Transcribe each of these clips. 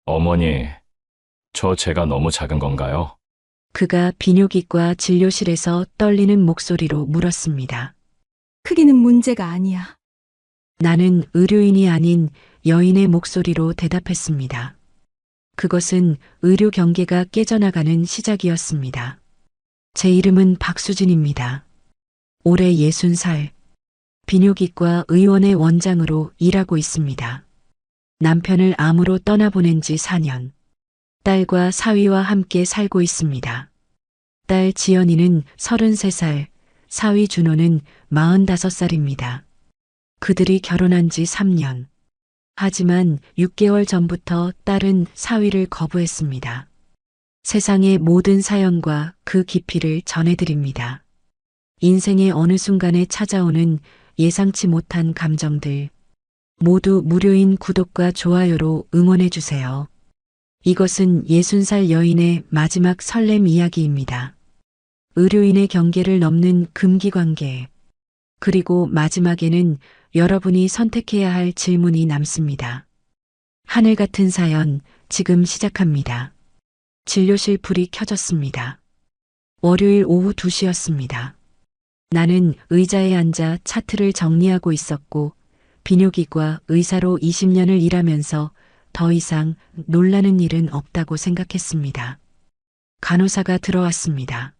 어머니, 저 제가 너무 작은 건가요? 그가 비뇨기과 진료실에서 떨리는 목소리로 물었습니다. 크기는 문제가 아니야. 나는 의료인이 아닌 여인의 목소리로 대답했습니다. 그것은 의료 경계가 깨져나가는 시작이었습니다. 제 이름은 박수진입니다. 올해 60살, 비뇨기과 의원의 원장으로 일하고 있습니다. 남편을 암으로 떠나보낸 지 4년. 딸과 사위와 함께 살고 있습니다. 딸 지연이는 33살, 사위 준호는 45살입니다. 그들이 결혼한 지 3년. 하지만 6개월 전부터 딸은 사위를 거부했습니다. 세상의 모든 사연과 그 깊이를 전해드립니다. 인생의 어느 순간에 찾아오는 예상치 못한 감정들. 모두 무료인 구독과 좋아요로 응원해주세요. 이것은 60살 여인의 마지막 설렘 이야기입니다. 의료인의 경계를 넘는 금기관계. 그리고 마지막에는 여러분이 선택해야 할 질문이 남습니다. 하늘 같은 사연, 지금 시작합니다. 진료실 불이 켜졌습니다. 월요일 오후 2시였습니다. 나는 의자에 앉아 차트를 정리하고 있었고, 비뇨기과 의사로 20년을 일하면서 더 이상 놀라는 일은 없다고 생각했습니다. 간호사가 들어왔습니다.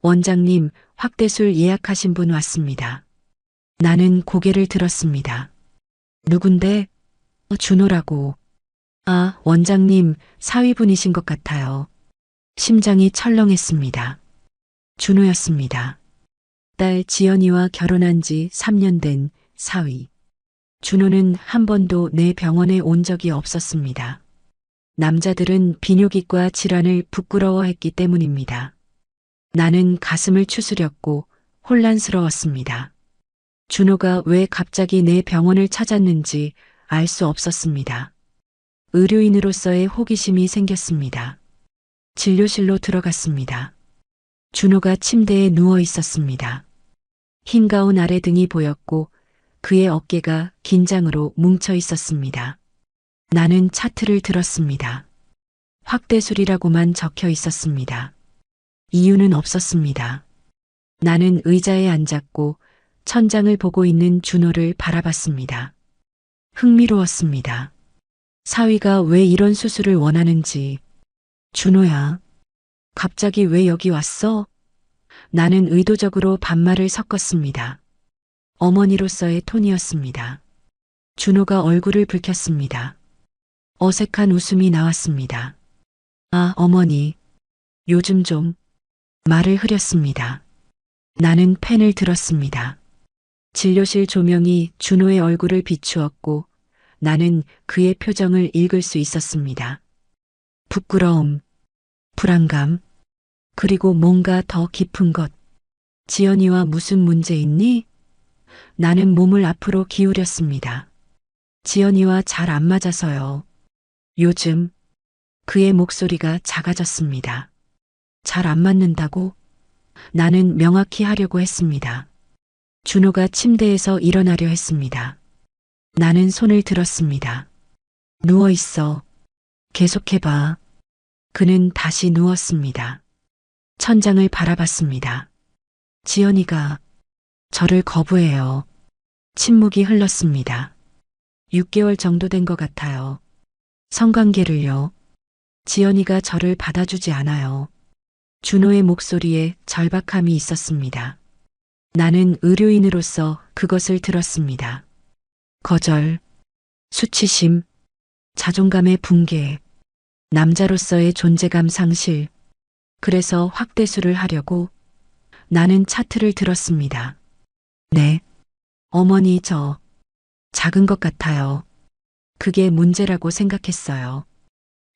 원장님, 확대술 예약하신 분 왔습니다. 나는 고개를 들었습니다. 누군데? 준호라고. 아, 원장님, 사위분이신 것 같아요. 심장이 철렁했습니다. 준호였습니다. 딸 지연이와 결혼한 지 3년 된 사위. 준호는 한 번도 내 병원에 온 적이 없었습니다. 남자들은 비뇨기과 질환을 부끄러워했기 때문입니다. 나는 가슴을 추스렸고 혼란스러웠습니다. 준호가 왜 갑자기 내 병원을 찾았는지 알 수 없었습니다. 의료인으로서의 호기심이 생겼습니다. 진료실로 들어갔습니다. 준호가 침대에 누워 있었습니다. 흰 가운 아래 등이 보였고 그의 어깨가 긴장으로 뭉쳐 있었습니다. 나는 차트를 들었습니다. 확대술이라고만 적혀 있었습니다. 이유는 없었습니다. 나는 의자에 앉았고 천장을 보고 있는 준호를 바라봤습니다. 흥미로웠습니다. 사위가 왜 이런 수술을 원하는지. 준호야, 갑자기 왜 여기 왔어? 나는 의도적으로 반말을 섞었습니다. 어머니로서의 톤이었습니다. 준호가 얼굴을 붉혔습니다. 어색한 웃음이 나왔습니다. 아, 어머니. 요즘 좀. 말을 흐렸습니다. 나는 펜을 들었습니다. 진료실 조명이 준호의 얼굴을 비추었고 나는 그의 표정을 읽을 수 있었습니다. 부끄러움, 불안감, 그리고 뭔가 더 깊은 것. 지연이와 무슨 문제 있니? 나는 몸을 앞으로 기울였습니다. 지연이와 잘 안 맞아서요. 요즘 그의 목소리가 작아졌습니다. 잘 안 맞는다고? 나는 명확히 하려고 했습니다. 준호가 침대에서 일어나려 했습니다. 나는 손을 들었습니다. 누워 있어. 계속해봐. 그는 다시 누웠습니다. 천장을 바라봤습니다. 지연이가 저를 거부해요. 침묵이 흘렀습니다. 6개월 정도 된 것 같아요. 성관계를요. 지연이가 저를 받아주지 않아요. 준호의 목소리에 절박함이 있었습니다. 나는 의료인으로서 그것을 들었습니다. 거절, 수치심, 자존감의 붕괴, 남자로서의 존재감 상실. 그래서 확대술을 하려고 나는 차트를 들었습니다. 네, 어머니 저 작은 것 같아요. 그게 문제라고 생각했어요.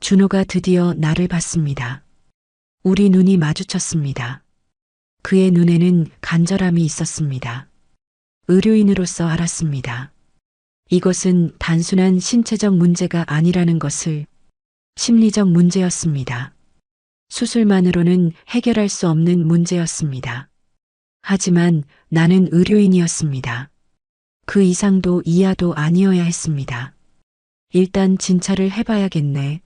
준호가 드디어 나를 봤습니다. 우리 눈이 마주쳤습니다. 그의 눈에는 간절함이 있었습니다. 의료인으로서 알았습니다. 이것은 단순한 신체적 문제가 아니라는 것을. 심리적 문제였습니다. 수술만으로는 해결할 수 없는 문제였습니다. 하지만 나는 의료인이었습니다. 그 이상도 이하도 아니어야 했습니다. 일단 진찰을 해봐야겠네.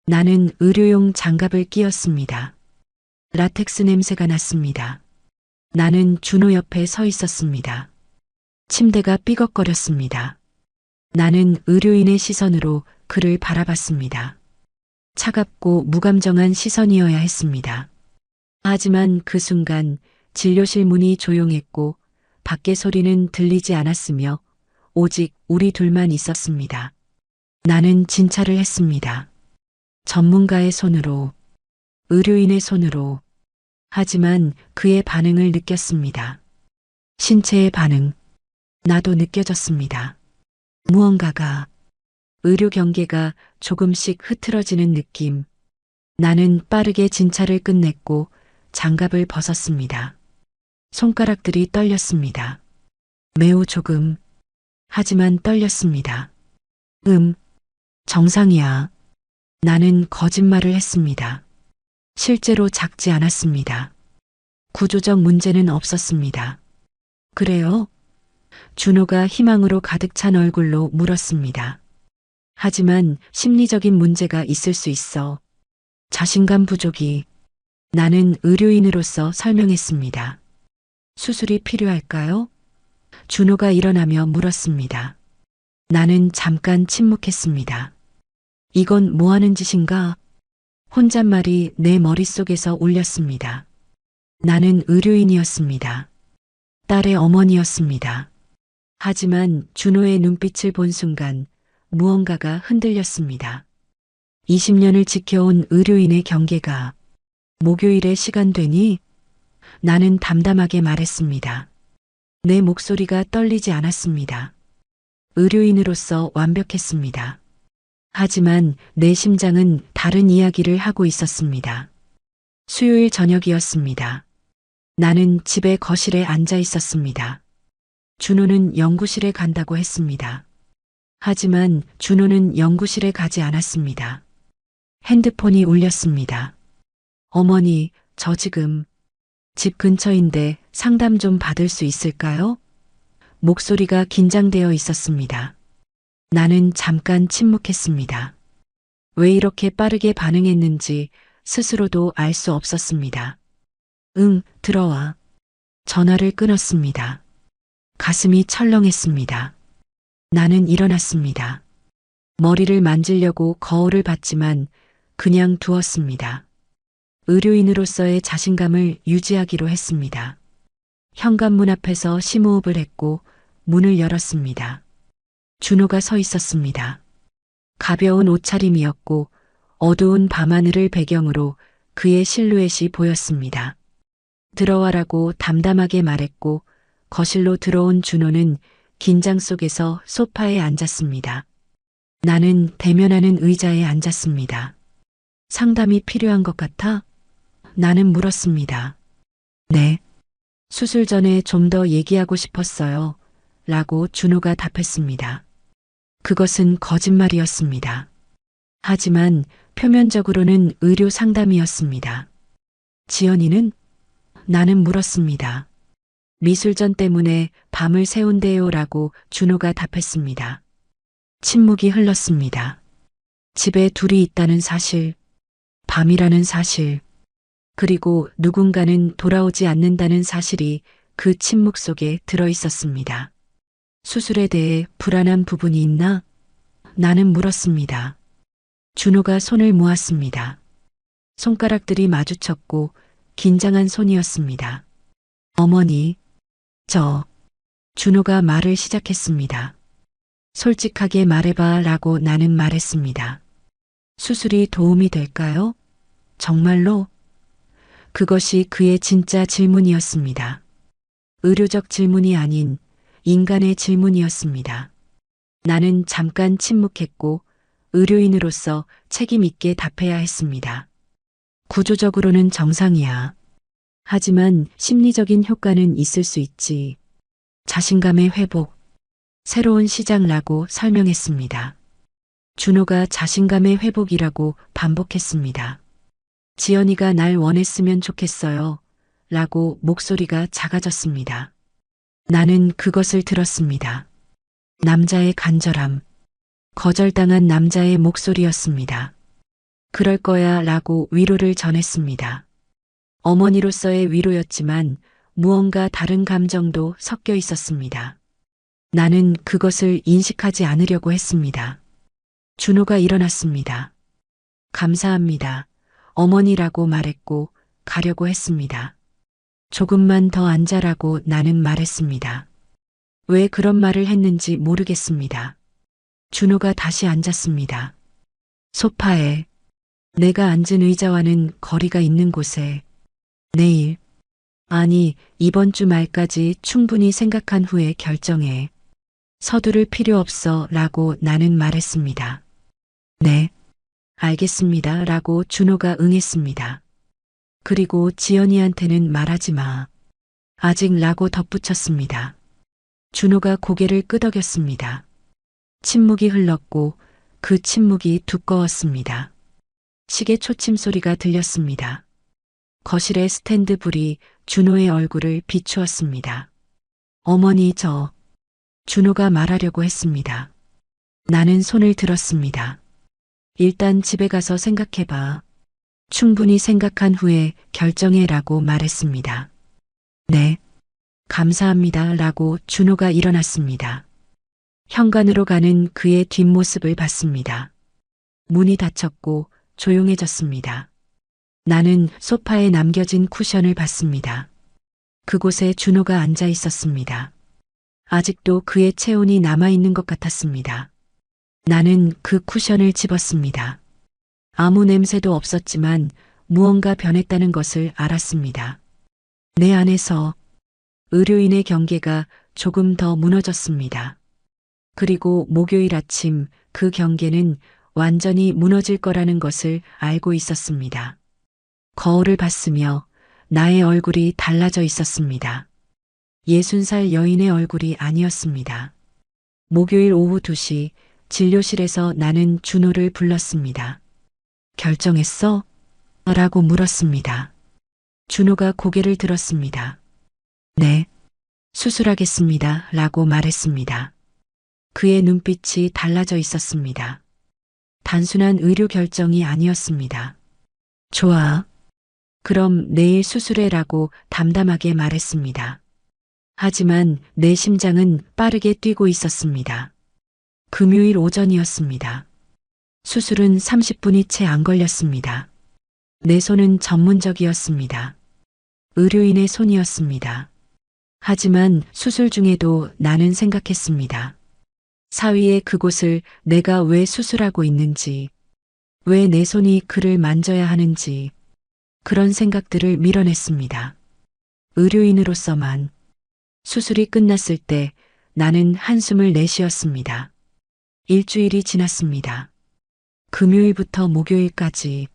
나는 의료용 장갑을 끼었습니다. 라텍스 냄새가 났습니다. 나는 준호 옆에 서 있었습니다. 침대가 삐걱거렸습니다. 나는 의료인의 시선으로 그를 바라봤습니다. 차갑고 무감정한 시선이어야 했습니다. 하지만 그 순간 진료실 문이 조용했고 밖의 소리는 들리지 않았으며 오직 우리 둘만 있었습니다. 나는 진찰을 했습니다. 전문가의 손으로, 의료인의 손으로. 하지만 그의 반응을 느꼈습니다. 신체의 반응. 나도 느껴졌습니다. 무언가가, 의료 경계가 조금씩 흐트러지는 느낌. 나는 빠르게 진찰을 끝냈고 장갑을 벗었습니다. 손가락들이 떨렸습니다. 매우 조금. 하지만 떨렸습니다. 정상이야. 나는 거짓말을 했습니다. 실제로 작지 않았습니다. 구조적 문제는 없었습니다. 그래요? 준호가 희망으로 가득 찬 얼굴로 물었습니다. 하지만 심리적인 문제가 있을 수 있어. 자신감 부족이. 나는 의료인으로서 설명했습니다. 수술이 필요할까요? 준호가 일어나며 물었습니다. 나는 잠깐 침묵했습니다. 이건 뭐 하는 짓인가? 혼잣말이 내 머릿속에서 울렸습니다. 나는 의료인이었습니다. 딸의 어머니였습니다. 하지만 준호의 눈빛을 본 순간 무언가가 흔들렸습니다. 20년을 지켜온 의료인의 경계가 목요일에 시간 되니? 나는 담담하게 말했습니다. 내 목소리가 떨리지 않았습니다. 의료인으로서 완벽했습니다. 하지만 내 심장은 다른 이야기를 하고 있었습니다. 수요일 저녁이었습니다. 나는 집의 거실에 앉아 있었습니다. 준호는 연구실에 간다고 했습니다. 하지만 준호는 연구실에 가지 않았습니다. 핸드폰이 울렸습니다. 어머니, 저 지금 집 근처인데 상담 좀 받을 수 있을까요? 목소리가 긴장되어 있었습니다. 나는 잠깐 침묵했습니다. 왜 이렇게 빠르게 반응했는지 스스로도 알 수 없었습니다. 응, 들어와. 전화를 끊었습니다. 가슴이 철렁했습니다. 나는 일어났습니다. 머리를 만지려고 거울을 봤지만 그냥 두었습니다. 의료인으로서의 자신감을 유지하기로 했습니다. 현관문 앞에서 심호흡을 했고 문을 열었습니다. 준호가 서 있었습니다. 가벼운 옷차림이었고 어두운 밤하늘을 배경으로 그의 실루엣이 보였습니다. 들어와라고 담담하게 말했고 거실로 들어온 준호는 긴장 속에서 소파에 앉았습니다. 나는 대면하는 의자에 앉았습니다. 상담이 필요한 것 같아? 나는 물었습니다. 네. 수술 전에 좀 더 얘기하고 싶었어요. 라고 준호가 답했습니다. 그것은 거짓말이었습니다. 하지만 표면적으로는 의료 상담이었습니다. 지연이는? 나는 물었습니다. 미술전 때문에 밤을 새운대요 라고 준호가 답했습니다. 침묵이 흘렀습니다. 집에 둘이 있다는 사실, 밤이라는 사실, 그리고 누군가는 돌아오지 않는다는 사실이 그 침묵 속에 들어 있었습니다. 수술에 대해 불안한 부분이 있나? 나는 물었습니다. 준호가 손을 모았습니다. 손가락들이 마주쳤고 긴장한 손이었습니다. 어머니, 준호가 말을 시작했습니다. 솔직하게 말해봐 라고 나는 말했습니다. 수술이 도움이 될까요? 정말로? 그것이 그의 진짜 질문이었습니다. 의료적 질문이 아닌 인간의 질문이었습니다. 나는 잠깐 침묵했고 의료인으로서 책임 있게 답해야 했습니다. 구조적으로는 정상이야. 하지만 심리적인 효과는 있을 수 있지. 자신감의 회복, 새로운 시작라고 설명했습니다. 준호가 자신감의 회복이라고 반복했습니다. 지연이가 날 원했으면 좋겠어요. 라고 목소리가 작아졌습니다. 나는 그것을 들었습니다. 남자의 간절함, 거절당한 남자의 목소리였습니다. 그럴 거야 라고 위로를 전했습니다. 어머니로서의 위로였지만 무언가 다른 감정도 섞여 있었습니다. 나는 그것을 인식하지 않으려고 했습니다. 준호가 일어났습니다. 감사합니다. 어머니라고 말했고 가려고 했습니다. 조금만 더 앉아라고 나는 말했습니다. 왜 그런 말을 했는지 모르겠습니다. 준호가 다시 앉았습니다. 소파에, 내가 앉은 의자와는 거리가 있는 곳에, 내일, 아니 이번 주 말까지 충분히 생각한 후에 결정해. 서두를 필요 없어 라고 나는 말했습니다. 네, 알겠습니다 라고 준호가 응했습니다. 그리고 지연이한테는 말하지 마. 아직 라고 덧붙였습니다. 준호가 고개를 끄덕였습니다. 침묵이 흘렀고 그 침묵이 두꺼웠습니다. 시계 초침 소리가 들렸습니다. 거실의 스탠드 불이 준호의 얼굴을 비추었습니다. 어머니 준호가 말하려고 했습니다. 나는 손을 들었습니다. 일단 집에 가서 생각해봐. 충분히 생각한 후에 결정해라고 말했습니다. 네, 감사합니다 라고 준호가 일어났습니다. 현관으로 가는 그의 뒷모습을 봤습니다. 문이 닫혔고 조용해졌습니다. 나는 소파에 남겨진 쿠션을 봤습니다. 그곳에 준호가 앉아 있었습니다. 아직도 그의 체온이 남아있는 것 같았습니다. 나는 그 쿠션을 집었습니다. 아무 냄새도 없었지만 무언가 변했다는 것을 알았습니다. 내 안에서 의료인의 경계가 조금 더 무너졌습니다. 그리고 목요일 아침 그 경계는 완전히 무너질 거라는 것을 알고 있었습니다. 거울을 봤으며 나의 얼굴이 달라져 있었습니다. 60살 여인의 얼굴이 아니었습니다. 목요일 오후 2시 진료실에서 나는 준호를 불렀습니다. 결정했어? 라고 물었습니다. 준호가 고개를 들었습니다. 네, 수술하겠습니다. 라고 말했습니다. 그의 눈빛이 달라져 있었습니다. 단순한 의료 결정이 아니었습니다. 좋아. 그럼 내일 수술해라고 담담하게 말했습니다. 하지만 내 심장은 빠르게 뛰고 있었습니다. 금요일 오전이었습니다. 수술은 30분이 채 안 걸렸습니다. 내 손은 전문적이었습니다. 의료인의 손이었습니다. 하지만 수술 중에도 나는 생각했습니다. 사위의 그곳을 내가 왜 수술하고 있는지, 왜 내 손이 그를 만져야 하는지, 그런 생각들을 밀어냈습니다. 의료인으로서만. 수술이 끝났을 때 나는 한숨을 내쉬었습니다. 일주일이 지났습니다. 금요일부터 목요일까지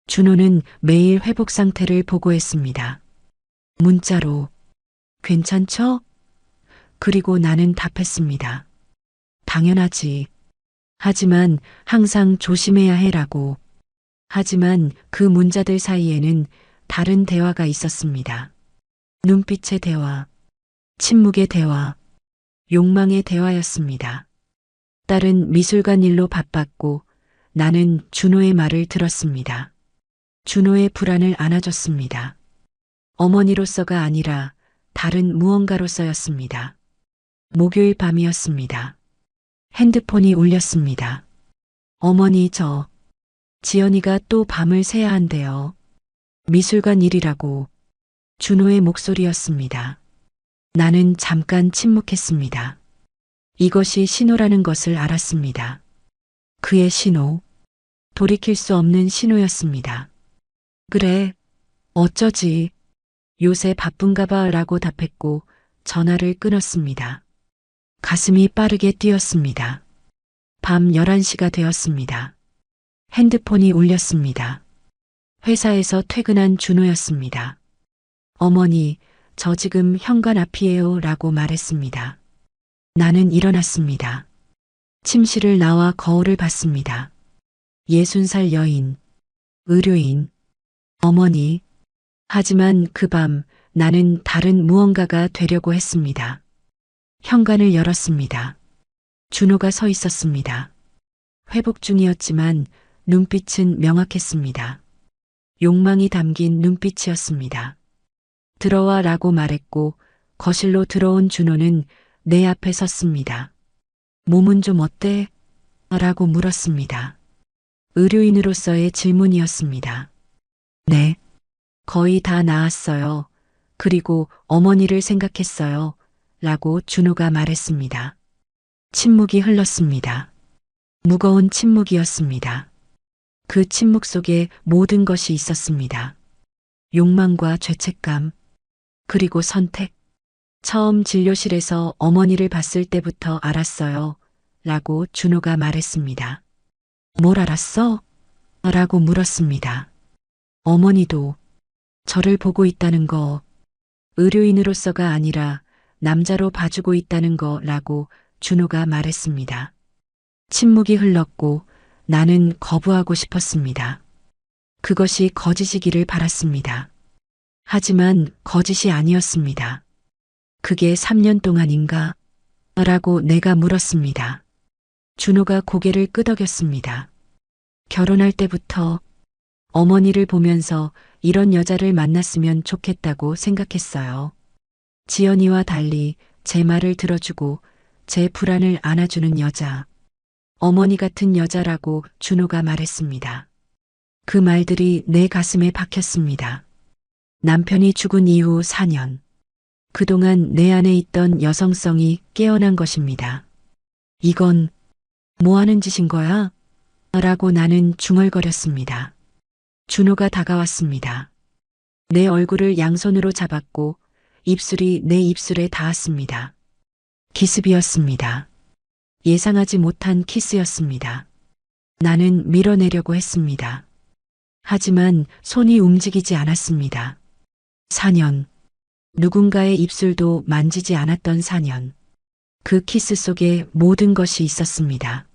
준호는 매일 회복 상태를 보고했습니다. 문자로 괜찮죠? 그리고 나는 답했습니다. 당연하지. 하지만 항상 조심해야 해라고. 하지만 그 문자들 사이에는 다른 대화가 있었습니다. 눈빛의 대화, 침묵의 대화, 욕망의 대화였습니다. 딸은 미술관 일로 바빴고 나는 준호의 말을 들었습니다. 준호의 불안을 안아줬습니다. 어머니로서가 아니라 다른 무언가로서였습니다. 목요일 밤이었습니다. 핸드폰이 울렸습니다. 어머니 지연이가 또 밤을 새야 한대요. 미술관 일이라고. 준호의 목소리였습니다. 나는 잠깐 침묵했습니다. 이것이 신호라는 것을 알았습니다. 그의 신호. 돌이킬 수 없는 신호였습니다. 그래, 어쩌지. 요새 바쁜가 봐 라고 답했고 전화를 끊었습니다. 가슴이 빠르게 뛰었습니다. 밤 11시가 되었습니다. 핸드폰이 울렸습니다. 회사에서 퇴근한 준호였습니다. 어머니, 저 지금 현관 앞이에요 라고 말했습니다. 나는 일어났습니다. 침실을 나와 거울을 봤습니다. 60살 여인, 의료인, 어머니. 하지만 그 밤 나는 다른 무언가가 되려고 했습니다. 현관을 열었습니다. 준호가 서 있었습니다. 회복 중이었지만 눈빛은 명확했습니다. 욕망이 담긴 눈빛이었습니다. 들어와 라고 말했고 거실로 들어온 준호는 내 앞에 섰습니다. 몸은 좀 어때? 라고 물었습니다. 의료인으로서의 질문이었습니다. 네. 거의 다 나았어요. 그리고 어머니를 생각했어요. 라고 준호가 말했습니다. 침묵이 흘렀습니다. 무거운 침묵이었습니다. 그 침묵 속에 모든 것이 있었습니다. 욕망과 죄책감, 그리고 선택. 처음 진료실에서 어머니를 봤을 때부터 알았어요. 라고 준호가 말했습니다. 뭘 알았어? 라고 물었습니다. 어머니도 저를 보고 있다는 거, 의료인으로서가 아니라 남자로 봐주고 있다는 거라고 준호가 말했습니다. 침묵이 흘렀고 나는 거부하고 싶었습니다. 그것이 거짓이기를 바랐습니다. 하지만 거짓이 아니었습니다. 그게 3년 동안인가? 라고 내가 물었습니다. 준호가 고개를 끄덕였습니다. 결혼할 때부터 어머니를 보면서 이런 여자를 만났으면 좋겠다고 생각했어요. 지연이와 달리 제 말을 들어주고 제 불안을 안아주는 여자. 어머니 같은 여자라고 준호가 말했습니다. 그 말들이 내 가슴에 박혔습니다. 남편이 죽은 이후 4년. 그동안 내 안에 있던 여성성이 깨어난 것입니다. 이건 뭐 하는 짓인 거야? 라고 나는 중얼거렸습니다. 준호가 다가왔습니다. 내 얼굴을 양손으로 잡았고 입술이 내 입술에 닿았습니다. 기습이었습니다. 예상하지 못한 키스였습니다. 나는 밀어내려고 했습니다. 하지만 손이 움직이지 않았습니다. 4년. 누군가의 입술도 만지지 않았던 4년. 그 키스 속에 모든 것이 있었습니다.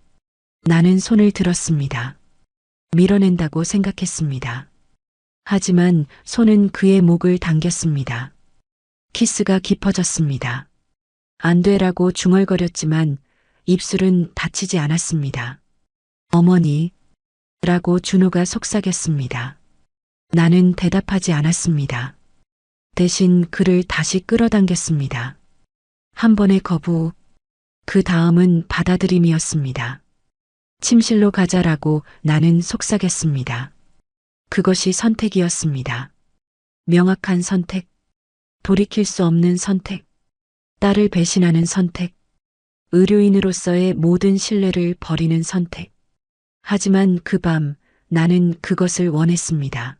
나는 손을 들었습니다. 밀어낸다고 생각했습니다. 하지만 손은 그의 목을 당겼습니다. 키스가 깊어졌습니다. 안 되라고 중얼거렸지만 입술은 닫히지 않았습니다. 어머니, 라고 준호가 속삭였습니다. 나는 대답하지 않았습니다. 대신 그를 다시 끌어당겼습니다. 한 번의 거부, 그 다음은 받아들임이었습니다. 침실로 가자라고 나는 속삭였습니다. 그것이 선택이었습니다. 명확한 선택, 돌이킬 수 없는 선택, 딸을 배신하는 선택, 의료인으로서의 모든 신뢰를 버리는 선택. 하지만 그 밤 나는 그것을 원했습니다.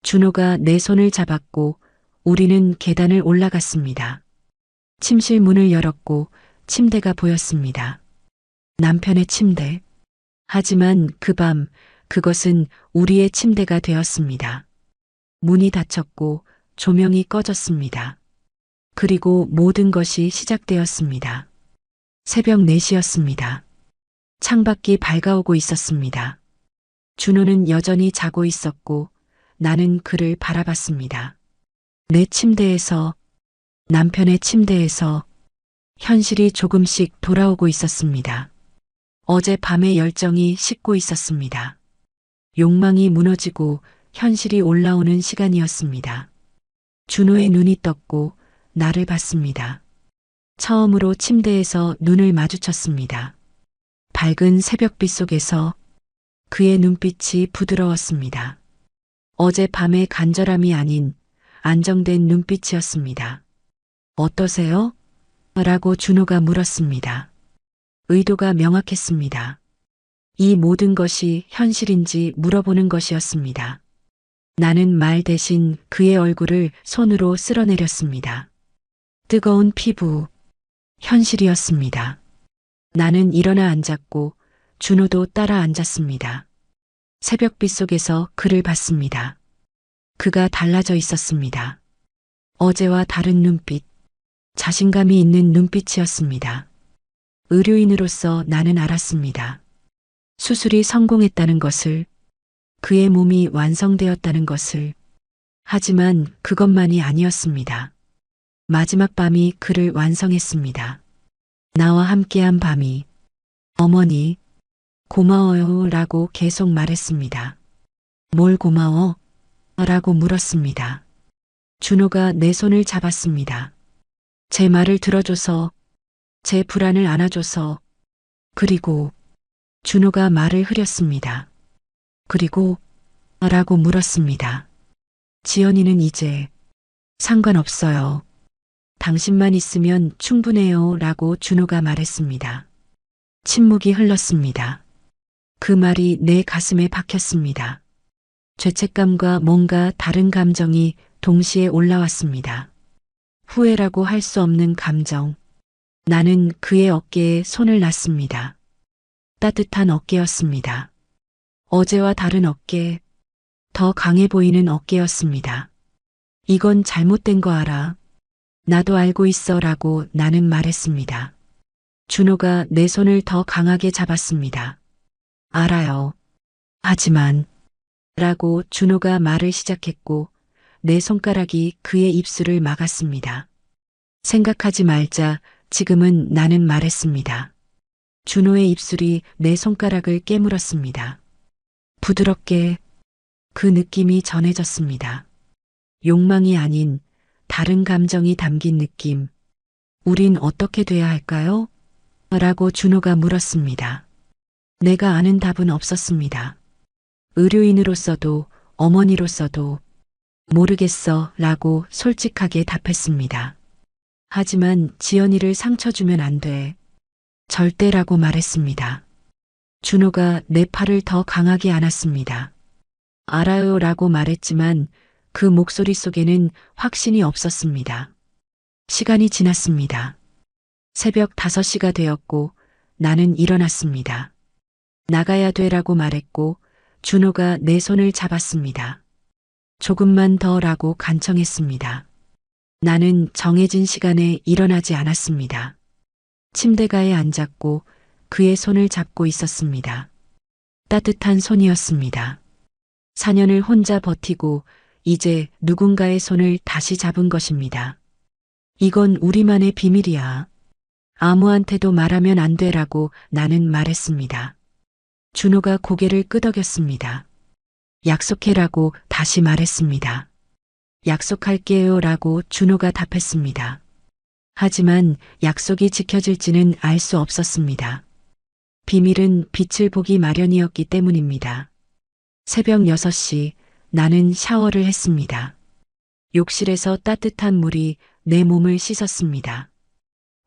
준호가 내 손을 잡았고 우리는 계단을 올라갔습니다. 침실 문을 열었고 침대가 보였습니다. 남편의 침대. 하지만 그 밤 그것은 우리의 침대가 되었습니다. 문이 닫혔고 조명이 꺼졌습니다. 그리고 모든 것이 시작되었습니다. 새벽 4시였습니다. 창밖이 밝아오고 있었습니다. 준호는 여전히 자고 있었고 나는 그를 바라봤습니다. 내 침대에서, 남편의 침대에서 현실이 조금씩 돌아오고 있었습니다. 어제 밤의 열정이 식고 있었습니다. 욕망이 무너지고 현실이 올라오는 시간이었습니다. 준호의 눈이 떴고 나를 봤습니다. 처음으로 침대에서 눈을 마주쳤습니다. 밝은 새벽빛 속에서 그의 눈빛이 부드러웠습니다. 어제 밤의 간절함이 아닌 안정된 눈빛이었습니다. 어떠세요? 라고 준호가 물었습니다. 의도가 명확했습니다. 이 모든 것이 현실인지 물어보는 것이었습니다. 나는 말 대신 그의 얼굴을 손으로 쓸어내렸습니다. 뜨거운 피부, 현실이었습니다. 나는 일어나 앉았고 준호도 따라 앉았습니다. 새벽빛 속에서 그를 봤습니다. 그가 달라져 있었습니다. 어제와 다른 눈빛, 자신감이 있는 눈빛이었습니다. 의료인으로서 나는 알았습니다. 수술이 성공했다는 것을, 그의 몸이 완성되었다는 것을. 하지만 그것만이 아니었습니다. 마지막 밤이 그를 완성했습니다. 나와 함께한 밤이. 어머니, 고마워요 라고 계속 말했습니다. 뭘 고마워? 라고 물었습니다. 준호가 내 손을 잡았습니다. 제 말을 들어줘서, 제 불안을 안아줘서, 그리고 준호가 말을 흐렸습니다. 그리고 라고 물었습니다. 지연이는 이제 상관없어요. 당신만 있으면 충분해요 라고 준호가 말했습니다. 침묵이 흘렀습니다. 그 말이 내 가슴에 박혔습니다. 죄책감과 뭔가 다른 감정이 동시에 올라왔습니다. 후회라고 할 수 없는 감정. 나는 그의 어깨에 손을 놨습니다. 따뜻한 어깨였습니다. 어제와 다른 어깨, 더 강해 보이는 어깨였습니다. 이건 잘못된 거 알아. 나도 알고 있어 라고 나는 말했습니다. 준호가 내 손을 더 강하게 잡았습니다. 알아요. 하지만 라고 준호가 말을 시작했고 내 손가락이 그의 입술을 막았습니다. 생각하지 말자. 지금은 나는 말했습니다. 준호의 입술이 내 손가락을 깨물었습니다. 부드럽게 그 느낌이 전해졌습니다. 욕망이 아닌 다른 감정이 담긴 느낌. 우린 어떻게 돼야 할까요? 라고 준호가 물었습니다. 내가 아는 답은 없었습니다. 의료인으로서도 어머니로서도 모르겠어 라고 솔직하게 답했습니다. 하지만 지연이를 상처 주면 안 돼. 절대라고 말했습니다. 준호가 내 팔을 더 강하게 안았습니다. 알아요 라고 말했지만 그 목소리 속에는 확신이 없었습니다. 시간이 지났습니다. 새벽 5시가 되었고 나는 일어났습니다. 나가야 돼라고 말했고 준호가 내 손을 잡았습니다. 조금만 더라고 간청했습니다. 나는 정해진 시간에 일어나지 않았습니다. 침대가에 앉았고 그의 손을 잡고 있었습니다. 따뜻한 손이었습니다. 4년을 혼자 버티고 이제 누군가의 손을 다시 잡은 것입니다. 이건 우리만의 비밀이야. 아무한테도 말하면 안 돼라고 나는 말했습니다. 준호가 고개를 끄덕였습니다. 약속해라고 다시 말했습니다. 약속할게요 라고 준호가 답했습니다. 하지만 약속이 지켜질지는 알 수 없었습니다. 비밀은 빛을 보기 마련이었기 때문입니다. 새벽 6시 나는 샤워를 했습니다. 욕실에서 따뜻한 물이 내 몸을 씻었습니다.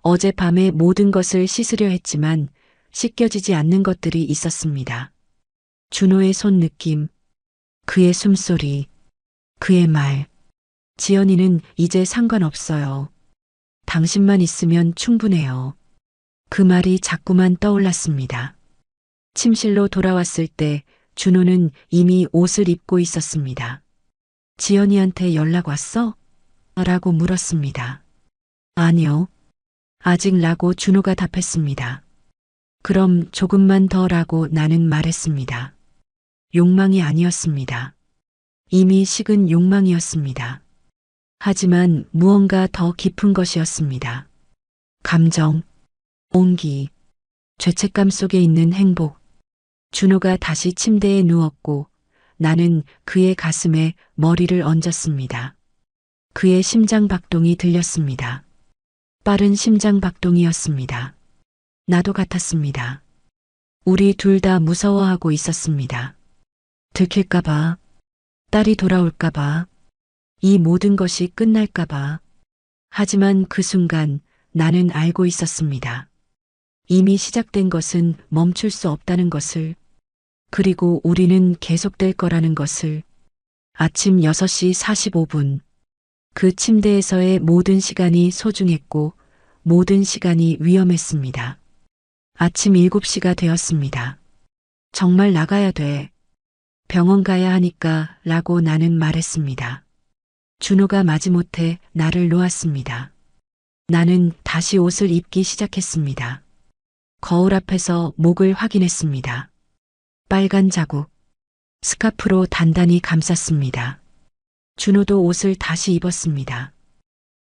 어젯밤에 모든 것을 씻으려 했지만 씻겨지지 않는 것들이 있었습니다. 준호의 손 느낌, 그의 숨소리, 그의 말. 지연이는 이제 상관없어요. 당신만 있으면 충분해요. 그 말이 자꾸만 떠올랐습니다. 침실로 돌아왔을 때 준호는 이미 옷을 입고 있었습니다. 지연이한테 연락 왔어? 라고 물었습니다. 아니요. 아직 라고 준호가 답했습니다. 그럼 조금만 더 라고 나는 말했습니다. 욕망이 아니었습니다. 이미 식은 욕망이었습니다. 하지만 무언가 더 깊은 것이었습니다. 감정, 온기, 죄책감 속에 있는 행복. 준호가 다시 침대에 누웠고 나는 그의 가슴에 머리를 얹었습니다. 그의 심장 박동이 들렸습니다. 빠른 심장 박동이었습니다. 나도 같았습니다. 우리 둘 다 무서워하고 있었습니다. 들킬까봐, 딸이 돌아올까봐, 이 모든 것이 끝날까봐. 하지만 그 순간 나는 알고 있었습니다. 이미 시작된 것은 멈출 수 없다는 것을, 그리고 우리는 계속될 거라는 것을. 아침 6시 45분. 그 침대에서의 모든 시간이 소중했고 모든 시간이 위험했습니다. 아침 7시가 되었습니다. 정말 나가야 돼. 병원 가야 하니까 라고 나는 말했습니다. 준호가 마지못해 나를 놓았습니다. 나는 다시 옷을 입기 시작했습니다. 거울 앞에서 목을 확인했습니다. 빨간 자국. 스카프로 단단히 감쌌습니다. 준호도 옷을 다시 입었습니다.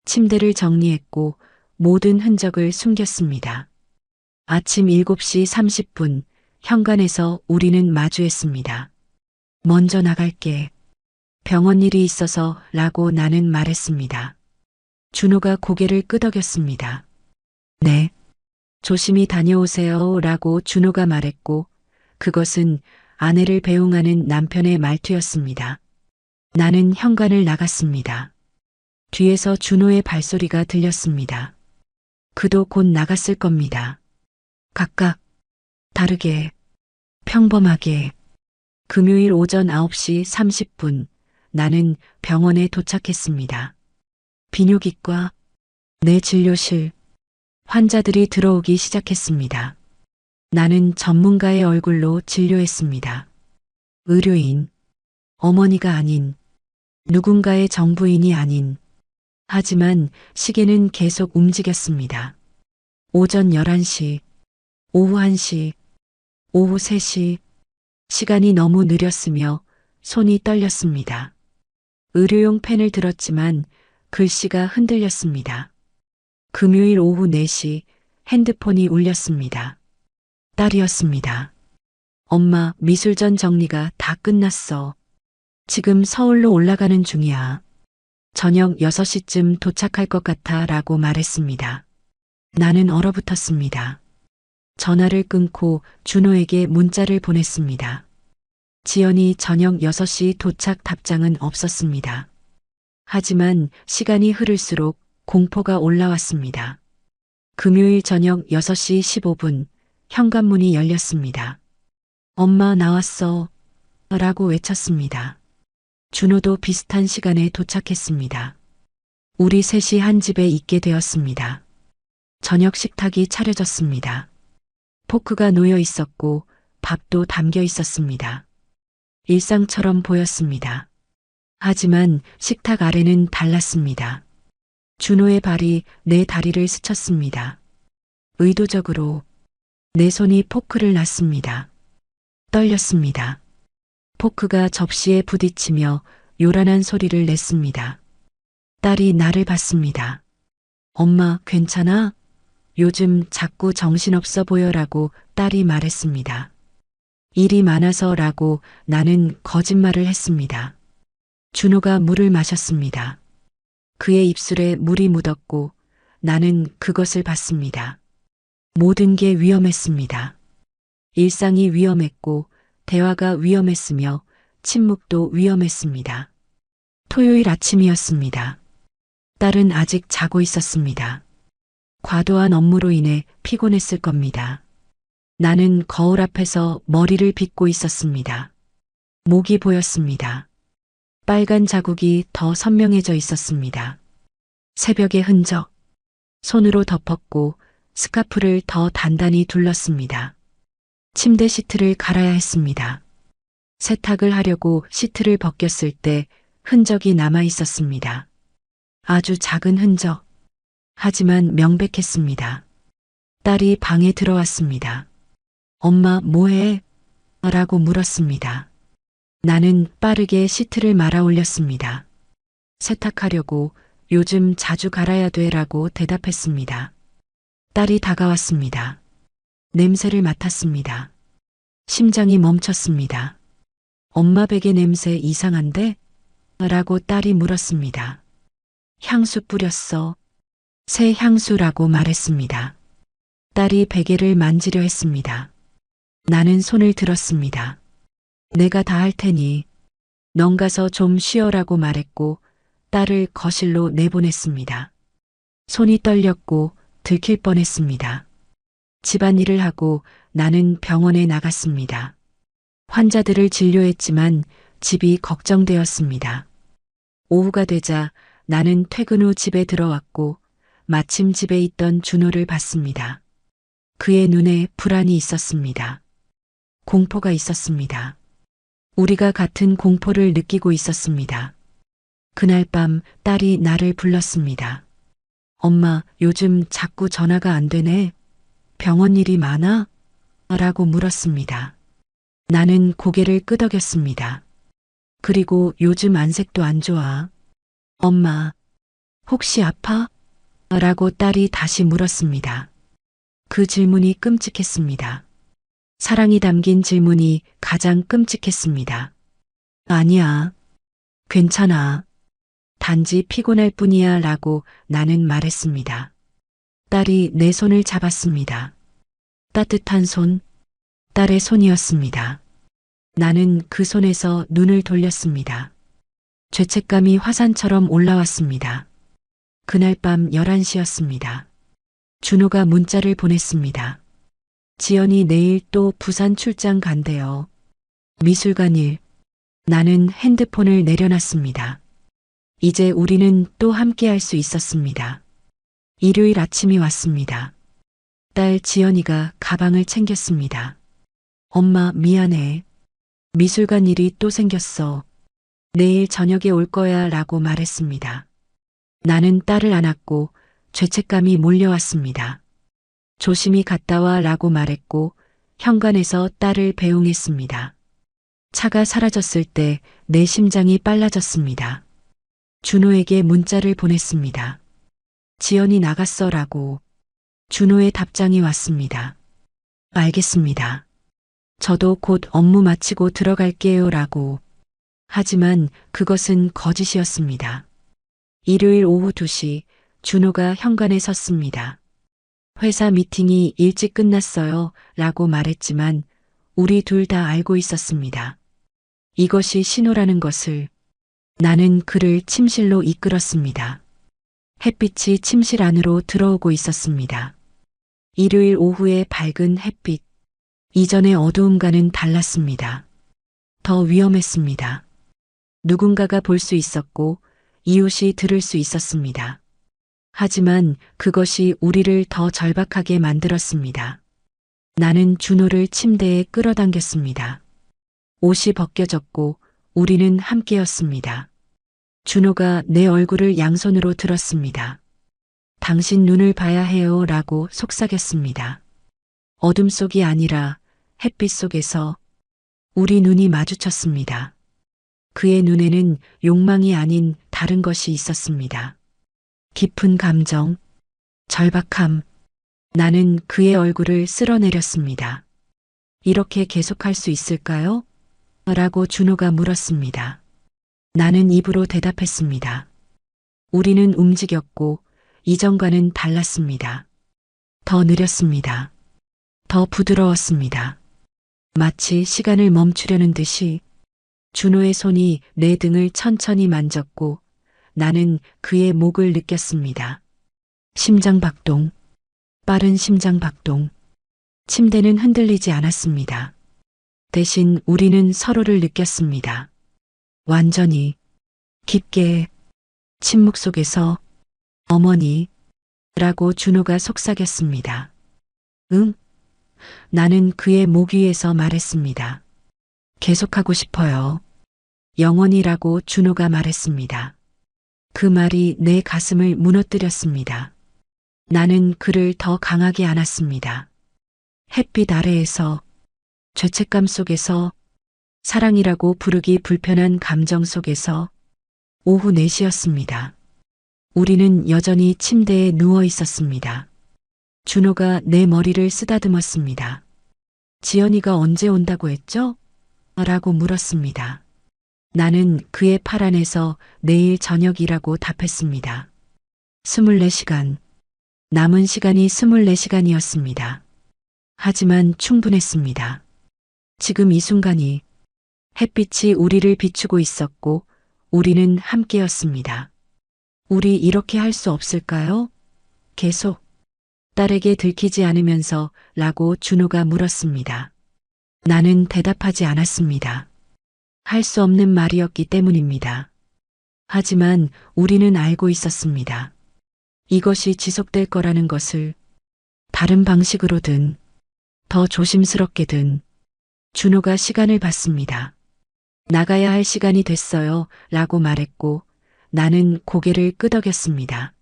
침대를 정리했고 모든 흔적을 숨겼습니다. 아침 7시 30분 현관에서 우리는 마주했습니다. 먼저 나갈게. 병원 일이 있어서 라고 나는 말했습니다. 준호가 고개를 끄덕였습니다. 네. 조심히 다녀오세요 라고 준호가 말했고 그것은 아내를 배웅하는 남편의 말투였습니다. 나는 현관을 나갔습니다. 뒤에서 준호의 발소리가 들렸습니다. 그도 곧 나갔을 겁니다. 각각 다르게 평범하게 금요일 오전 9시 30분 나는 병원에 도착했습니다. 비뇨기과 내 진료실 환자들이 들어오기 시작했습니다. 나는 전문가의 얼굴로 진료했습니다. 의료인, 어머니가 아닌, 누군가의 정부인이 아닌, 하지만 시계는 계속 움직였습니다. 오전 11시, 오후 1시, 오후 3시, 시간이 너무 느렸으며 손이 떨렸습니다. 의료용 펜을 들었지만 글씨가 흔들렸습니다. 금요일 오후 4시 핸드폰이 울렸습니다. 딸이었습니다. 엄마, 미술전 정리가 다 끝났어. 지금 서울로 올라가는 중이야. 저녁 6시쯤 도착할 것 같아 라고 말했습니다. 나는 얼어붙었습니다. 전화를 끊고 준호에게 문자를 보냈습니다. 지연이 저녁 6시 도착 답장은 없었습니다. 하지만 시간이 흐를수록 공포가 올라왔습니다. 금요일 저녁 6시 15분 현관문이 열렸습니다. 엄마 나왔어 라고 외쳤습니다. 준호도 비슷한 시간에 도착했습니다. 우리 셋이 한 집에 있게 되었습니다. 저녁 식탁이 차려졌습니다. 포크가 놓여 있었고 밥도 담겨 있었습니다. 일상처럼 보였습니다. 하지만 식탁 아래는 달랐습니다. 준호의 발이 내 다리를 스쳤습니다. 의도적으로 내 손이 포크를 놨습니다. 떨렸습니다. 포크가 접시에 부딪히며 요란한 소리를 냈습니다. 딸이 나를 봤습니다. 엄마, 괜찮아? 요즘 자꾸 정신없어 보여라고 딸이 말했습니다. 일이 많아서라고 나는 거짓말을 했습니다. 준호가 물을 마셨습니다. 그의 입술에 물이 묻었고 나는 그것을 봤습니다. 모든 게 위험했습니다. 일상이 위험했고 대화가 위험했으며 침묵도 위험했습니다. 토요일 아침이었습니다. 딸은 아직 자고 있었습니다. 과도한 업무로 인해 피곤했을 겁니다. 나는 거울 앞에서 머리를 빗고 있었습니다. 목이 보였습니다. 빨간 자국이 더 선명해져 있었습니다. 새벽의 흔적. 손으로 덮었고 스카프를 더 단단히 둘렀습니다. 침대 시트를 갈아야 했습니다. 세탁을 하려고 시트를 벗겼을 때 흔적이 남아 있었습니다. 아주 작은 흔적. 하지만 명백했습니다. 딸이 방에 들어왔습니다. 엄마, 뭐해? 라고 물었습니다. 나는 빠르게 시트를 말아 올렸습니다. 세탁하려고 요즘 자주 갈아야 돼 라고 대답했습니다. 딸이 다가왔습니다. 냄새를 맡았습니다. 심장이 멈췄습니다. 엄마 베개 냄새 이상한데? 라고 딸이 물었습니다. 향수 뿌렸어. 새 향수라고 말했습니다. 딸이 베개를 만지려 했습니다. 나는 손을 들었습니다. 내가 다 할 테니 넌 가서 좀 쉬어라고 말했고 딸을 거실로 내보냈습니다. 손이 떨렸고 들킬 뻔했습니다. 집안일을 하고 나는 병원에 나갔습니다. 환자들을 진료했지만 집이 걱정되었습니다. 오후가 되자 나는 퇴근 후 집에 들어왔고 마침 집에 있던 준호를 봤습니다. 그의 눈에 불안이 있었습니다. 공포가 있었습니다. 우리가 같은 공포를 느끼고 있었습니다. 그날 밤 딸이 나를 불렀습니다. 엄마, 요즘 자꾸 전화가 안 되네. 병원 일이 많아? 라고 물었습니다. 나는 고개를 끄덕였습니다. 그리고 요즘 안색도 안 좋아. 엄마, 혹시 아파? 라고 딸이 다시 물었습니다. 그 질문이 끔찍했습니다. 사랑이 담긴 질문이 가장 끔찍했습니다. 아니야. 괜찮아. 단지 피곤할 뿐이야 라고 나는 말했습니다. 딸이 내 손을 잡았습니다. 따뜻한 손, 딸의 손이었습니다. 나는 그 손에서 눈을 돌렸습니다. 죄책감이 화산처럼 올라왔습니다. 그날 밤 11시였습니다. 준호가 문자를 보냈습니다. 지연이 내일 또 부산 출장 간대요. 미술관 일. 나는 핸드폰을 내려놨습니다. 이제 우리는 또 함께 할 수 있었습니다. 일요일 아침이 왔습니다. 딸 지연이가 가방을 챙겼습니다. 엄마 미안해. 미술관 일이 또 생겼어. 내일 저녁에 올 거야 라고 말했습니다. 나는 딸을 안았고 죄책감이 몰려왔습니다. 조심히 갔다 와 라고 말했고 현관에서 딸을 배웅했습니다. 차가 사라졌을 때 내 심장이 빨라졌습니다. 준호에게 문자를 보냈습니다. 지연이 나갔어 라고. 준호의 답장이 왔습니다. 알겠습니다. 저도 곧 업무 마치고 들어갈게요 라고. 하지만 그것은 거짓이었습니다. 일요일 오후 2시 준호가 현관에 섰습니다. 회사 미팅이 일찍 끝났어요 라고 말했지만 우리 둘 다 알고 있었습니다. 이것이 신호라는 것을. 나는 그를 침실로 이끌었습니다. 햇빛이 침실 안으로 들어오고 있었습니다. 일요일 오후의 밝은 햇빛. 이전의 어두움과는 달랐습니다. 더 위험했습니다. 누군가가 볼 수 있었고 이웃이 들을 수 있었습니다. 하지만 그것이 우리를 더 절박하게 만들었습니다. 나는 준호를 침대에 끌어당겼습니다. 옷이 벗겨졌고 우리는 함께였습니다. 준호가 내 얼굴을 양손으로 들었습니다. 당신 눈을 봐야 해요 라고 속삭였습니다. 어둠 속이 아니라 햇빛 속에서 우리 눈이 마주쳤습니다. 그의 눈에는 욕망이 아닌 다른 것이 있었습니다. 깊은 감정, 절박함. 나는 그의 얼굴을 쓸어내렸습니다. 이렇게 계속할 수 있을까요? 라고 준호가 물었습니다. 나는 입으로 대답했습니다. 우리는 움직였고 이전과는 달랐습니다. 더 느렸습니다. 더 부드러웠습니다. 마치 시간을 멈추려는 듯이 준호의 손이 내 등을 천천히 만졌고 나는 그의 목을 느꼈습니다. 심장 박동, 빠른 심장 박동. 침대는 흔들리지 않았습니다. 대신 우리는 서로를 느꼈습니다. 완전히, 깊게, 침묵 속에서 어머니, 라고 준호가 속삭였습니다. 응? 나는 그의 목 위에서 말했습니다. 계속하고 싶어요. 영원이라고 준호가 말했습니다. 그 말이 내 가슴을 무너뜨렸습니다. 나는 그를 더 강하게 안았습니다. 햇빛 아래에서, 죄책감 속에서, 사랑이라고 부르기 불편한 감정 속에서 오후 4시였습니다. 우리는 여전히 침대에 누워 있었습니다. 준호가 내 머리를 쓰다듬었습니다. 지연이가 언제 온다고 했죠? 라고 물었습니다. 나는 그의 팔 안에서 내일 저녁이라고 답했습니다. 24시간. 남은 시간이 24시간이었습니다. 하지만 충분했습니다. 지금 이 순간이 햇빛이 우리를 비추고 있었고 우리는 함께였습니다. 우리 이렇게 할 수 없을까요? 계속. 딸에게 들키지 않으면서 라고 준호가 물었습니다. 나는 대답하지 않았습니다. 할 수 없는 말이었기 때문입니다. 하지만 우리는 알고 있었습니다. 이것이 지속될 거라는 것을. 다른 방식으로든 더 조심스럽게든. 준호가 시간을 봤습니다. 나가야 할 시간이 됐어요 라고 말했고 나는 고개를 끄덕였습니다.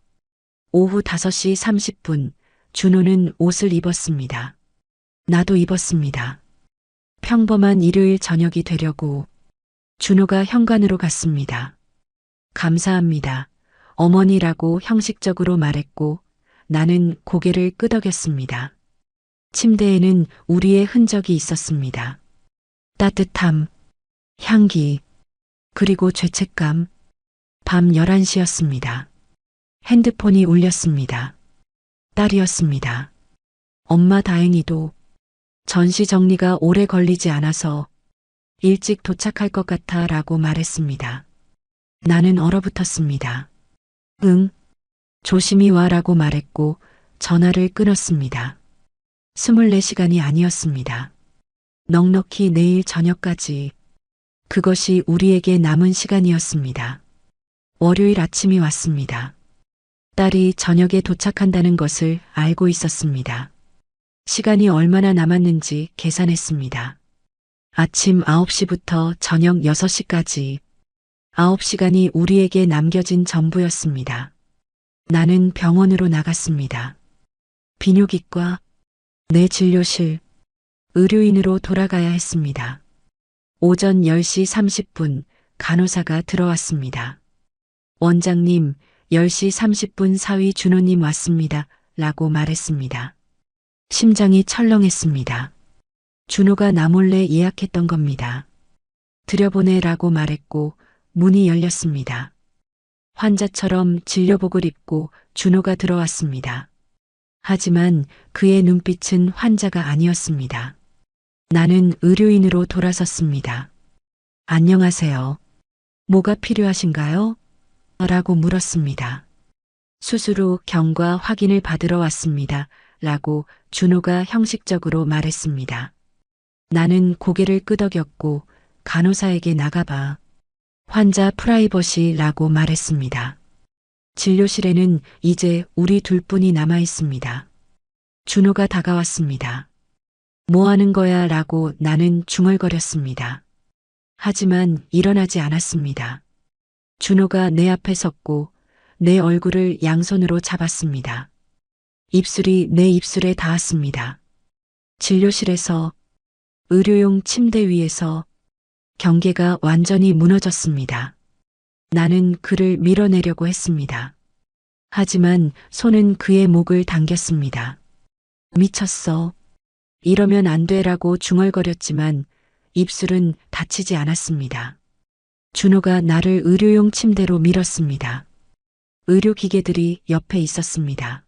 오후 5시 30분 준호는 옷을 입었습니다. 나도 입었습니다. 평범한 일요일 저녁이 되려고. 준호가 현관으로 갔습니다. 감사합니다. 어머니라고 형식적으로 말했고 나는 고개를 끄덕였습니다. 침대에는 우리의 흔적이 있었습니다. 따뜻함, 향기, 그리고 죄책감. 밤 11시였습니다. 핸드폰이 울렸습니다. 딸이었습니다. 엄마 다행히도 전시 정리가 오래 걸리지 않아서 일찍 도착할 것 같아 라고 말했습니다. 나는 얼어붙었습니다. 응, 조심히 와 라고 말했고 전화를 끊었습니다. 24시간이 아니었습니다. 넉넉히 내일 저녁까지. 그것이 우리에게 남은 시간이었습니다. 월요일 아침이 왔습니다. 딸이 저녁에 도착한다는 것을 알고 있었습니다. 시간이 얼마나 남았는지 계산했습니다. 아침 9시부터 저녁 6시까지 9시간이 우리에게 남겨진 전부였습니다. 나는 병원으로 나갔습니다. 비뇨기과, 내 진료실, 의료인으로 돌아가야 했습니다. 오전 10시 30분 간호사가 들어왔습니다. 원장님, 10시 30분 사위 준호님 왔습니다. 라고 말했습니다. 심장이 철렁했습니다. 준호가 나 몰래 예약했던 겁니다. 들여보내라고 말했고 문이 열렸습니다. 환자처럼 진료복을 입고 준호가 들어왔습니다. 하지만 그의 눈빛은 환자가 아니었습니다. 나는 의료인으로 돌아섰습니다. 안녕하세요. 뭐가 필요하신가요? 라고 물었습니다. 수술 후 경과 확인을 받으러 왔습니다. 라고 준호가 형식적으로 말했습니다. 나는 고개를 끄덕였고 간호사에게 나가봐. 환자 프라이버시라고 말했습니다. 진료실에는 이제 우리 둘뿐이 남아 있습니다. 준호가 다가왔습니다. 뭐 하는 거야? 라고 나는 중얼거렸습니다. 하지만 일어나지 않았습니다. 준호가 내 앞에 섰고 내 얼굴을 양손으로 잡았습니다. 입술이 내 입술에 닿았습니다. 진료실에서, 의료용 침대 위에서 경계가 완전히 무너졌습니다. 나는 그를 밀어내려고 했습니다. 하지만 손은 그의 목을 당겼습니다. 미쳤어. 이러면 안 돼라고 중얼거렸지만 입술은 다치지 않았습니다. 준호가 나를 의료용 침대로 밀었습니다. 의료기계들이 옆에 있었습니다.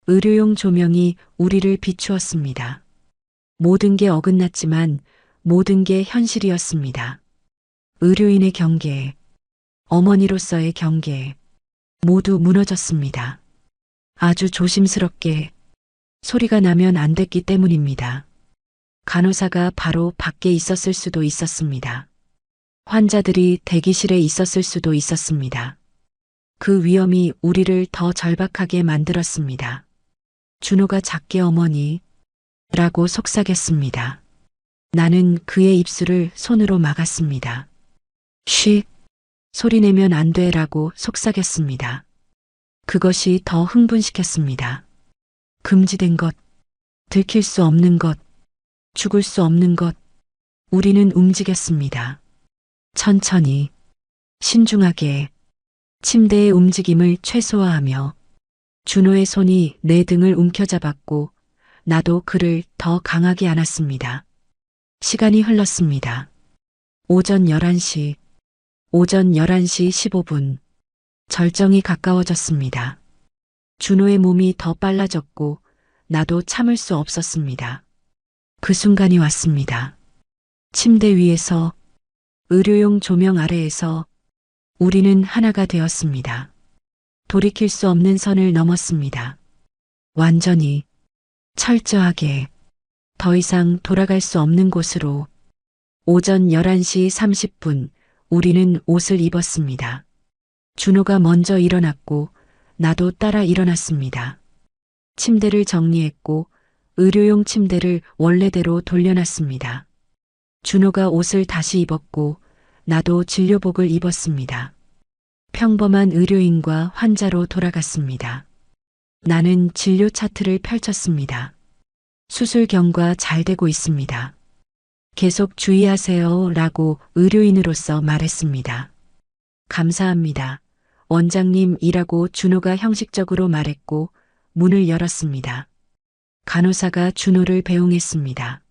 의료용 조명이 우리를 비추었습니다. 모든 게 어긋났지만 모든 게 현실이었습니다. 의료인의 경계, 어머니로서의 경계, 모두 무너졌습니다. 아주 조심스럽게 소리가 나면 안 됐기 때문입니다. 간호사가 바로 밖에 있었을 수도 있었습니다. 환자들이 대기실에 있었을 수도 있었습니다. 그 위험이 우리를 더 절박하게 만들었습니다. 준호가 작게 어머니 라고 속삭였습니다. 나는 그의 입술을 손으로 막았습니다. 쉬, 소리내면 안 돼라고 속삭였습니다. 그것이 더 흥분시켰습니다. 금지된 것, 들킬 수 없는 것, 죽을 수 없는 것. 우리는 움직였습니다. 천천히, 신중하게, 침대의 움직임을 최소화하며 준호의 손이 내 등을 움켜잡았고 나도 그를 더 강하게 안았습니다. 시간이 흘렀습니다. 오전 11시 15분. 절정이 가까워졌습니다. 준호의 몸이 더 빨라졌고 나도 참을 수 없었습니다. 그 순간이 왔습니다. 침대 위에서, 의료용 조명 아래에서 우리는 하나가 되었습니다. 돌이킬 수 없는 선을 넘었습니다. 완전히, 철저하게, 더 이상 돌아갈 수 없는 곳으로. 오전 11시 30분 우리는 옷을 입었습니다. 준호가 먼저 일어났고 나도 따라 일어났습니다. 침대를 정리했고 의료용 침대를 원래대로 돌려놨습니다. 준호가 옷을 다시 입었고 나도 진료복을 입었습니다. 평범한 의료인과 환자로 돌아갔습니다. 나는 진료 차트를 펼쳤습니다. 수술 경과 잘 되고 있습니다. 계속 주의하세요 라고 의료인으로서 말했습니다. 감사합니다. 원장님이라고 준호가 형식적으로 말했고 문을 열었습니다. 간호사가 준호를 배웅했습니다.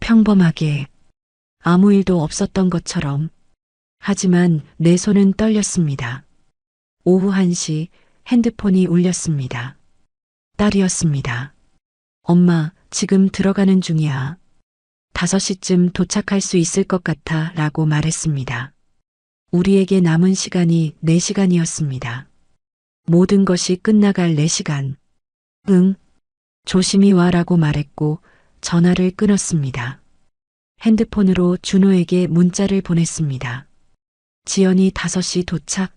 평범하게 아무 일도 없었던 것처럼. 하지만 내 손은 떨렸습니다. 오후 1시 핸드폰이 울렸습니다. 딸이었습니다. 엄마, 지금 들어가는 중이야. 5시쯤 도착할 수 있을 것 같아 라고 말했습니다. 우리에게 남은 시간이 4시간이었습니다. 모든 것이 끝나갈 4시간. 응. 조심히 와라고 말했고 전화를 끊었습니다. 핸드폰으로 준호에게 문자를 보냈습니다. 지연이 5시 도착.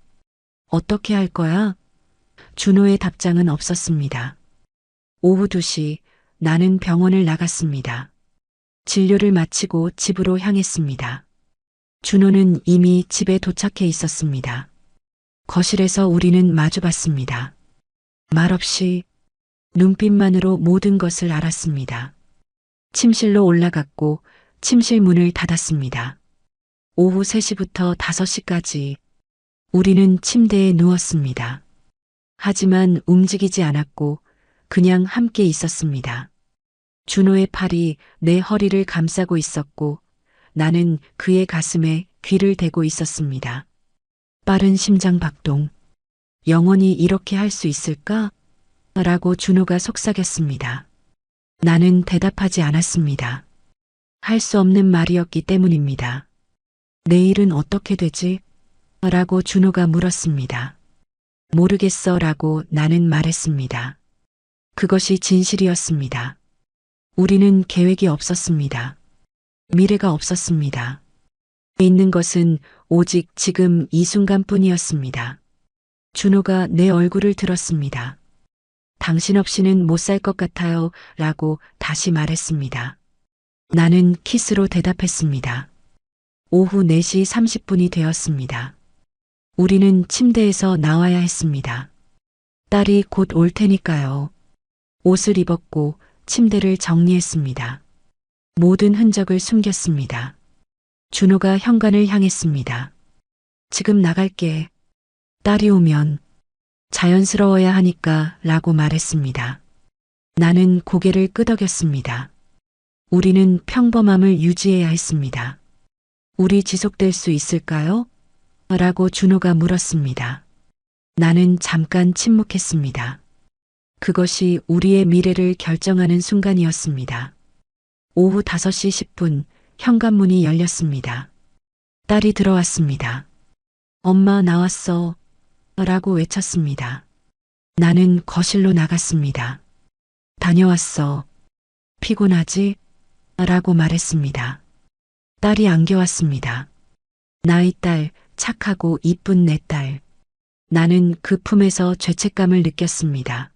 어떻게 할 거야? 준호의 답장은 없었습니다. 오후 2시 나는 병원을 나갔습니다. 진료를 마치고 집으로 향했습니다. 준호는 이미 집에 도착해 있었습니다. 거실에서 우리는 마주봤습니다. 말없이 눈빛만으로 모든 것을 알았습니다. 침실로 올라갔고 침실 문을 닫았습니다. 오후 3시부터 5시까지 우리는 침대에 누웠습니다. 하지만 움직이지 않았고 그냥 함께 있었습니다. 준호의 팔이 내 허리를 감싸고 있었고 나는 그의 가슴에 귀를 대고 있었습니다. 빠른 심장 박동. 영원히 이렇게 할 수 있을까? 라고 준호가 속삭였습니다. 나는 대답하지 않았습니다. 할 수 없는 말이었기 때문입니다. 내일은 어떻게 되지? 라고 준호가 물었습니다. 모르겠어 라고 나는 말했습니다. 그것이 진실이었습니다. 우리는 계획이 없었습니다. 미래가 없었습니다. 있는 것은 오직 지금 이 순간뿐이었습니다. 준호가 내 얼굴을 들었습니다. 당신 없이는 못 살 것 같아요 라고 다시 말했습니다. 나는 키스로 대답했습니다. 오후 4시 30분이 되었습니다. 우리는 침대에서 나와야 했습니다. 딸이 곧 올 테니까요. 옷을 입었고 침대를 정리했습니다. 모든 흔적을 숨겼습니다. 준호가 현관을 향했습니다. 지금 나갈게. 딸이 오면 자연스러워야 하니까 라고 말했습니다. 나는 고개를 끄덕였습니다. 우리는 평범함을 유지해야 했습니다. 우리 지속될 수 있을까요? 라고 준호가 물었습니다. 나는 잠깐 침묵했습니다. 그것이 우리의 미래를 결정하는 순간이었습니다. 오후 5시 10분 현관문이 열렸습니다. 딸이 들어왔습니다. 엄마 나왔어. 라고 외쳤습니다. 나는 거실로 나갔습니다. 다녀왔어. 피곤하지? 라고 말했습니다. 딸이 안겨왔습니다. 나의 딸, 착하고 이쁜 내 딸. 나는 그 품에서 죄책감을 느꼈습니다.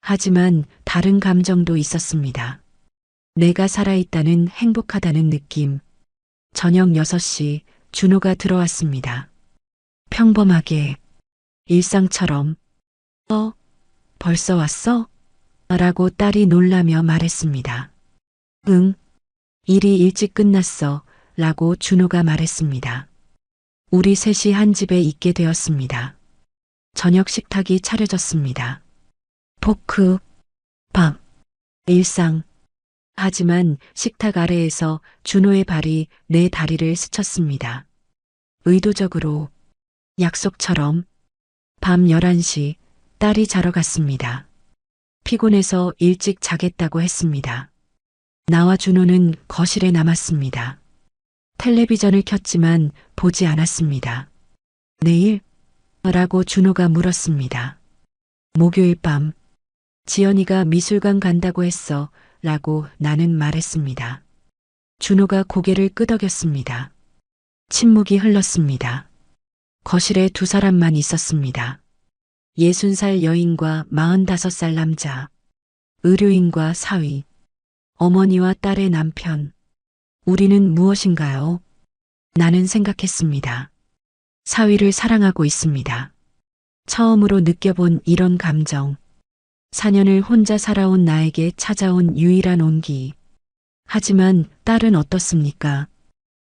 하지만 다른 감정도 있었습니다. 내가 살아있다는 행복하다는 느낌. 저녁 6시 준호가 들어왔습니다. 평범하게, 일상처럼. 벌써 왔어? 라고 딸이 놀라며 말했습니다. 응, 일이 일찍 끝났어. 라고 준호가 말했습니다. 우리 셋이 한 집에 있게 되었습니다. 저녁 식탁이 차려졌습니다. 포크, 밥, 일상. 하지만 식탁 아래에서 준호의 발이 내 다리를 스쳤습니다. 의도적으로, 약속처럼. 밤 11시 딸이 자러 갔습니다. 피곤해서 일찍 자겠다고 했습니다. 나와 준호는 거실에 남았습니다. 텔레비전을 켰지만 보지 않았습니다. 내일? 라고 준호가 물었습니다. 목요일 밤. 지연이가 미술관 간다고 했어. 라고 나는 말했습니다. 준호가 고개를 끄덕였습니다. 침묵이 흘렀습니다. 거실에 2사람만 있었습니다. 60살 여인과 45살 남자. 의료인과 사위. 어머니와 딸의 남편. 우리는 무엇인가요? 나는 생각했습니다. 사위를 사랑하고 있습니다. 처음으로 느껴본 이런 감정. 4년을 혼자 살아온 나에게 찾아온 유일한 온기. 하지만 딸은 어떻습니까?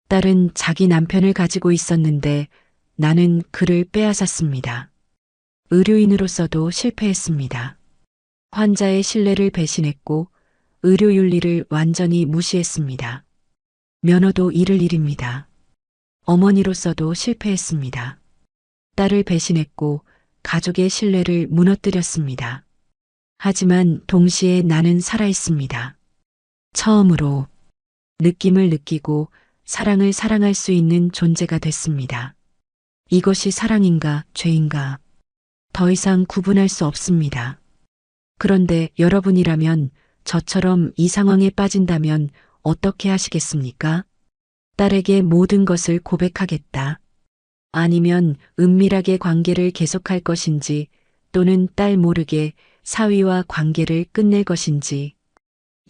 딸은 자기 남편을 가지고 있었는데 나는 그를 빼앗았습니다. 의료인으로서도 실패했습니다. 환자의 신뢰를 배신했고 의료윤리를 완전히 무시했습니다. 면허도 잃을 일입니다. 어머니로서도 실패했습니다. 딸을 배신했고 가족의 신뢰를 무너뜨렸습니다. 하지만 동시에 나는 살아있습니다. 처음으로 느낌을 느끼고 사랑을 사랑할 수 있는 존재가 됐습니다. 이것이 사랑인가 죄인가 더 이상 구분할 수 없습니다. 그런데 여러분이라면 저처럼 이 상황에 빠진다면 어떻게 하시겠습니까? 딸에게 모든 것을 고백하겠다. 아니면 은밀하게 관계를 계속할 것인지 또는 딸 모르게 사위와 관계를 끝낼 것인지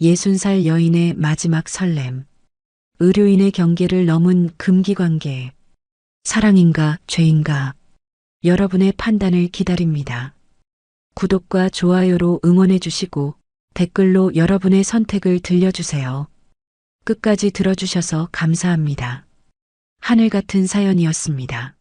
60살 여인의 마지막 설렘. 의료인의 경계를 넘은 금기 관계. 사랑인가 죄인가 여러분의 판단을 기다립니다. 구독과 좋아요로 응원해 주시고 댓글로 여러분의 선택을 들려주세요. 끝까지 들어주셔서 감사합니다. 하늘 같은 사연이었습니다.